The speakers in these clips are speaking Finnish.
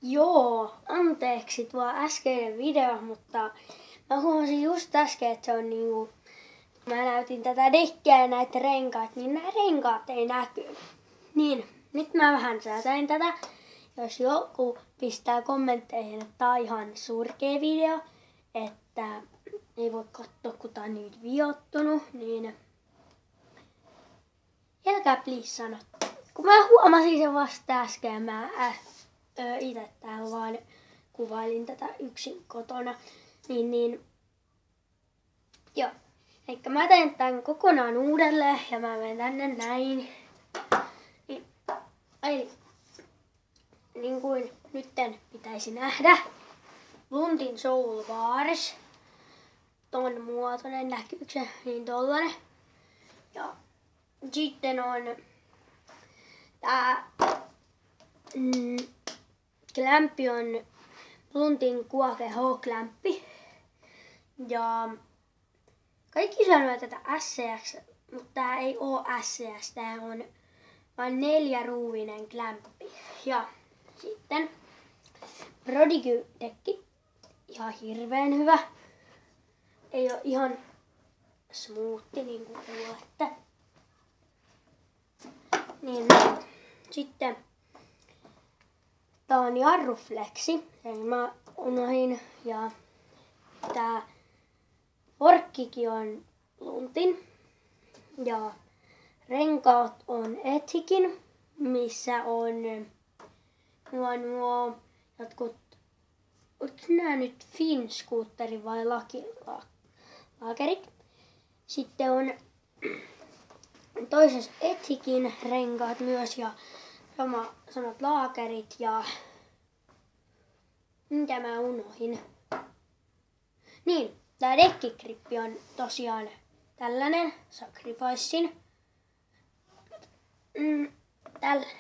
Joo, anteeksi tuo äskeinen video, mutta mä huomasin just äsken, että se on niinku... Mä näytin tätä dekkiä ja näitä renkaat, niin nämä renkaat ei näkynyt. Niin, nyt mä vähän säätäin tätä. Jos joku pistää kommentteihin, että tää on ihan surkea video, että ei voi katsoa, kun tää on niin viottunut, niin... Älkää please sano. Kun mä huomasin sen vasta äsken, mä itse täällä vaan kuvailin tätä yksin kotona, niin joo. Eikä mä teen tän kokonaan uudelleen ja mä menen tänne näin. Niin kuin nytten pitäisi nähdä. Luntin Soul Bars. Ton muotoinen, näkyykö se? Niin tollanen. Ja sitten on tää klämpi on Luntin Kuoke H-klämpi. Ja kaikki sanoo tätä SCX, mutta tää ei oo SCX, tää on vain 4-ruuvinen klämpi. Ja sitten Prodigy-dekki, ihan hirveän hyvä. Ei oo ihan smoothi niin kuin kuulette. Niin, sitten tää on jarruflexi, sen mä unohin, ja tää forkkikin on Luntin ja renkaat on Ethikin, missä on nuo jotkut, ootko nää nyt Finn-skuutteri vai laakerit? Sitten on toisessa Ethikin renkaat myös ja samat laakerit ja mitä mä unohin. Niin, tää dekkigrippi on tosiaan tällainen, Sacrificein. Tällainen.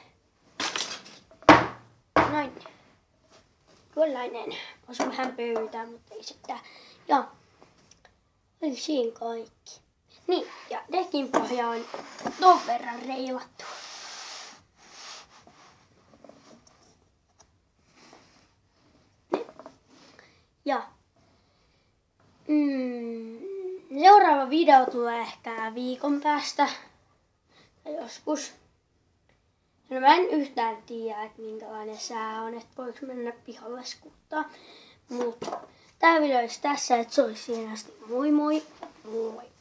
Noin. Tuollainen. Osu vähän pöytään, mutta ei se mitään. Ja oli siinä kaikki. Niin, ja dekin pohja on ton verran reilattu. Ja seuraava video tulee ehkä viikon päästä tai joskus. No mä en yhtään tiedä, että minkälainen sää on, että voiko mennä pihalle skuuttaa. Mutta tää video olisi tässä, että se olisi siinä asti. Moi moi! Moi!